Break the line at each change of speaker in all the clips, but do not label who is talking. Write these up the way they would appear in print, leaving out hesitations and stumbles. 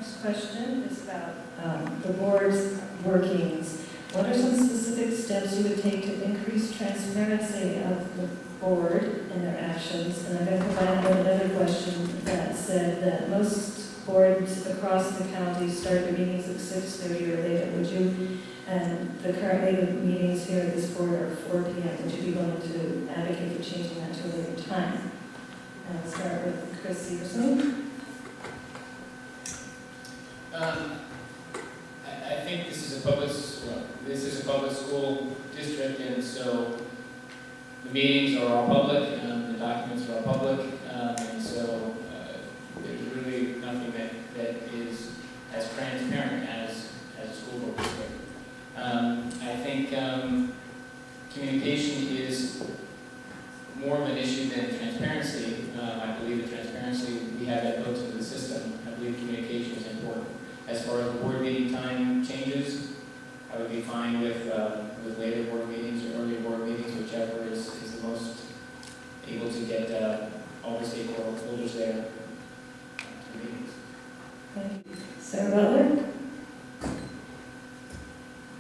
Next question is about the board's workings. What are some specific steps you would take to increase transparency of the board and their actions? And I'm going to provide another question that said that most boards across the county start their meetings at 6:30 or later. Would you, and currently the meetings here at this board are 4 p.m., would you be willing to advocate for changing that to a later time? And I'll start with Chris Severson.
I think this is a public school district, and so the meetings are all public, the documents are all public, and so there's really nothing that is as transparent as a school board district. I think communication is more of an issue than transparency. I believe that transparency, we have that built into the system. I believe communication is important. As far as the board meeting time changes, I would be fine with later board meetings or earlier board meetings, whichever is the most able to get all the stakeholders there to meetings.
Thank you. Sarah Butler?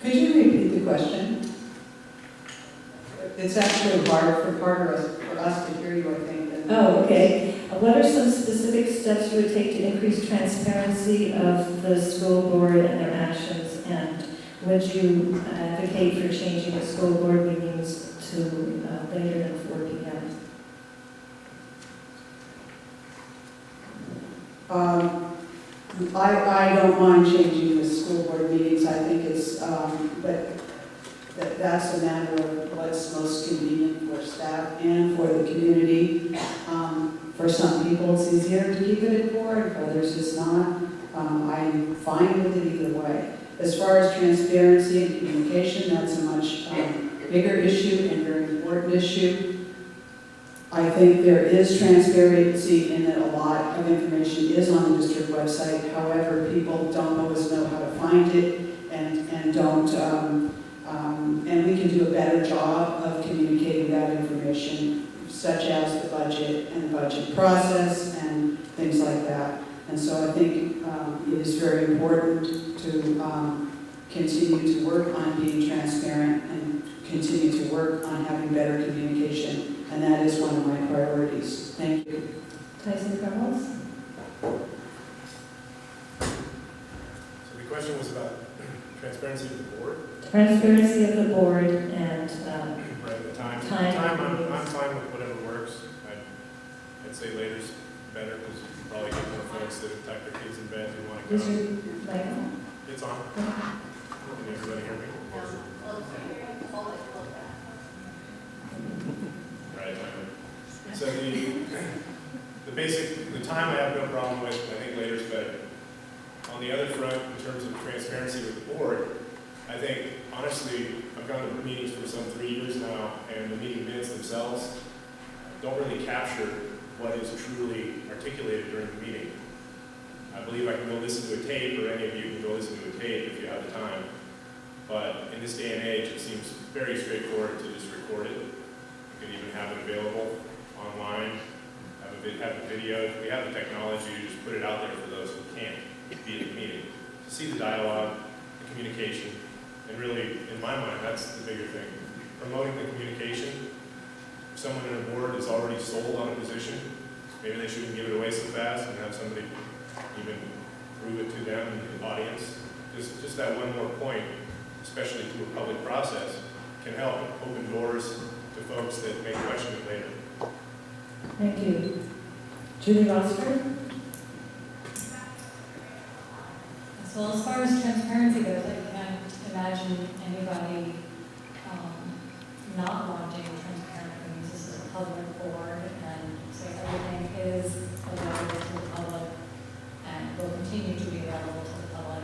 Could you repeat the question? It's actually harder for us to hear you, I think.
Oh, okay. What are some specific steps you would take to increase transparency of the school board and their actions? And would you advocate for changing the school board meetings to later than 4 p.m.?
I don't mind changing the school board meetings. I think it's, but that's a matter of what's most convenient for staff and for the community. For some people, it's easier to keep it at 4, for others it's not. I'm fine with it either way. As far as transparency and communication, that's a much bigger issue and very important issue. I think there is transparency in that a lot of information is on the district website. However, people don't always know how to find it and don't, and we can do a better job of communicating that information, such as the budget and the budget process and things like that. And so I think it is very important to continue to work on being transparent and continue to work on having better communication. And that is one of my priorities. Thank you.
Tyson Carlos?
So the question was about transparency of the board?
Transparency of the board and
Right, the time.
Time.
I'm fine with whatever works. I'd say later's better because you probably get more folks that have tucked their kids in bed who want to
is
come.
your mic on?
It's on. Can everybody hear me? Right. So the time I have no problem with. I think later's better. On the other front, in terms of transparency with the board, I think, honestly, I've gone to meetings for some 3 years now, and the meeting minutes themselves don't really capture what is truly articulated during the meeting. I believe I can go listen to a tape, or any of you can go listen to a tape if you have the time. But in this day and age, it seems very straightforward to just record it. You can even have it available online, have the video. We have the technology to just put it out there for those who can't be at the meeting, to see the dialogue, the communication, and really, in my mind, that's the bigger thing. Promoting the communication. If someone in a board is already sold on a position, maybe they shouldn't give it away so fast and have somebody even prove it to them in the audience. Just that one more point, especially to a public process, can help open doors to folks that may question it later.
Thank you. Julie Rossford?
So as far as transparency goes, I can't imagine anybody not wanting transparent things. This is a public board, and so everything is available to the public and will continue to be available to the public.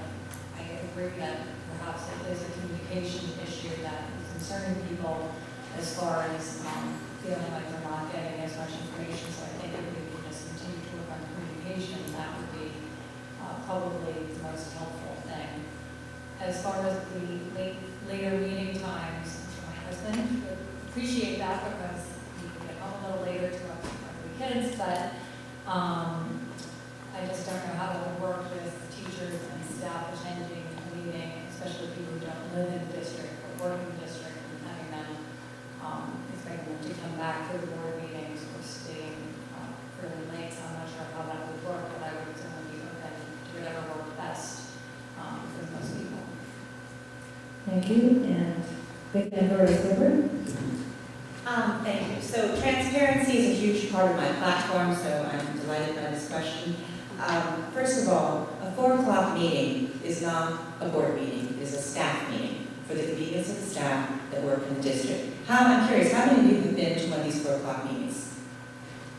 I agree that perhaps it is a communication issue that is concerning people as far as feeling like they're not getting as much information. So I think if we can just continue to work on communication, that would be probably the most helpful thing. As far as the later meeting times, my husband would appreciate that because he can get home a little later to watch the kids, but I just don't know how that would work with teachers
Thank you, and Big Member Clifford.
Thank you. So transparency is a huge part of my platform, so I'm delighted by this question. First of all, a 4 o'clock meeting is not a board meeting, it is a staff meeting for the convenience of the staff that work in the district. I'm curious, how many of you have been to one of these 4 o'clock meetings?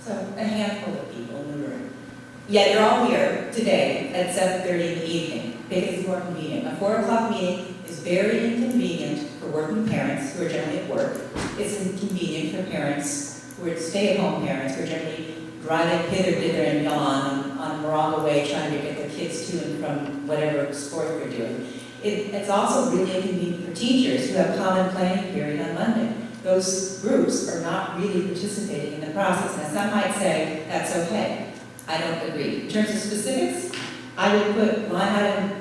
So a handful of people in the room. Yet you're all here today at 7:30 in the evening because it's more convenient. A 4 o'clock meeting is very inconvenient for working parents who are generally at work. It's inconvenient for parents who are stay-at-home parents who are generally driving hither, thither, and yon on Morongo Way trying to get their kids to and from whatever sport they're doing. It's also really inconvenient for teachers who have common planning period on Monday. Those groups are not really participating in the process. Now, some might say that's okay. I don't agree. In terms of specifics, I would put line item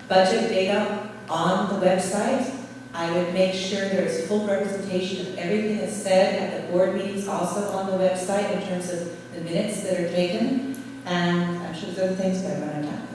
budget data on the website. I would make sure there's full representation of everything that's said at the board meetings also on the website in terms of the minutes that are taken. And I'm sure there's other things, but I'm running out of time.